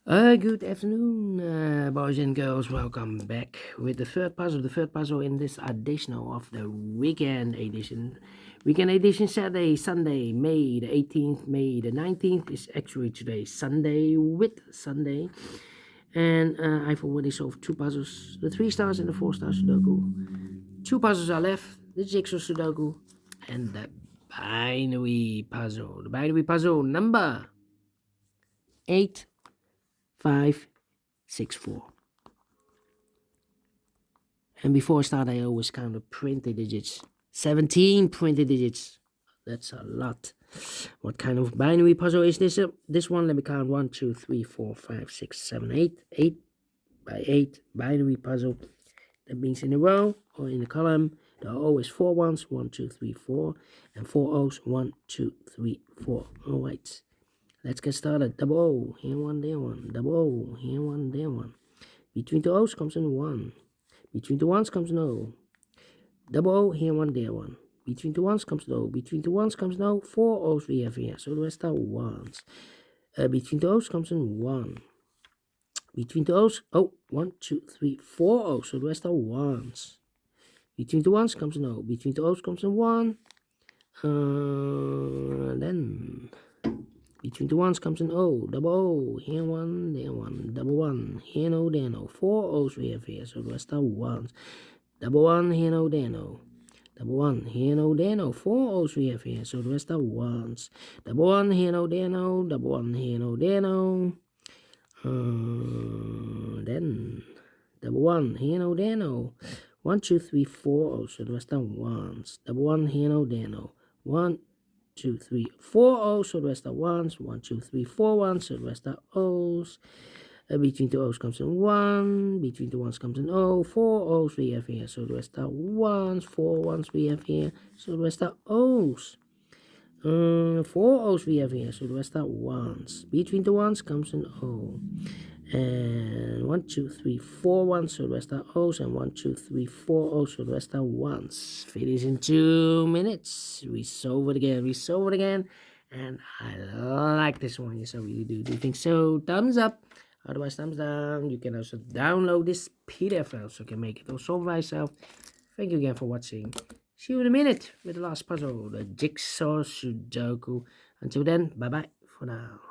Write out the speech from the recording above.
Good afternoon, boys and girls. Welcome back with the third puzzle. The third puzzle in this edition of the weekend edition. Weekend edition Saturday, Sunday, May the 18th, May the 19th is actually today, Sunday with Sunday. And I've already solved two puzzles, the 3 stars and the 4 star Sudoku. Two puzzles are left, the jigsaw Sudoku and the binary puzzle. The binary puzzle number 8564. And before I start, I always count the printed digits. 17 printed digits. That's a lot. What kind of binary puzzle is this? This one, let me count. 1, 2, 3, 4, 5, 6, 7, 8. 8 by 8 binary puzzle. That means in a row or in a column, there are always 4 ones. 1, 2, 3, 4. And 4 O's. 1, 2, 3, 4. All right. Let's get started. Double O, here one, there one. Double O, here one, there one. Between the O's comes an 1. Between the ones comes an O. Double O, here one, there one. Between the ones comes an O. Between the ones comes an O. 4 O's we have here, so the rest are ones. Between the O's comes an 1. Between the O's, 1, 2, 3, 4 O's, so the rest are ones. Between the ones comes an O. Between the O's comes an 1. Then between the ones comes an O. Double O, here one, there one. Double 1, here no, there no. 4 O's we have here, so the rest are ones. Double 1, here no, there no. Double 1, here no, there no. 4 O's we have here, so the rest are ones. Double 1, here no, there no. Double 1, here no, there no. Then double 1, here no, there no. 1, 2, 3, 4 O's, so the rest are ones. Double 1, here no, there no. 1, 2, 3, 4 O's, so the rest are ones. 1, 2, 3, 4 ones, so the rest are O's. Between the O's comes an 1. Between the ones comes an O. 4 O's we have here, so the rest are ones. 4 ones we have here, so the rest are O's. 4 O's we have here, so the rest are ones. Between the ones comes an O. And 1, 2, 3, 4 ones, so the rest are O's. And 1, 2, 3, 4 O's, so the rest are ones. Finish in 2 minutes. We solve it again. And I like this one. So you do think so? Thumbs up. Otherwise, thumbs down. You can also download this PDF file so you can make it all solve by yourself. Thank you again for watching. See you in a minute with the last puzzle, the jigsaw Sudoku. Until then, bye-bye for now.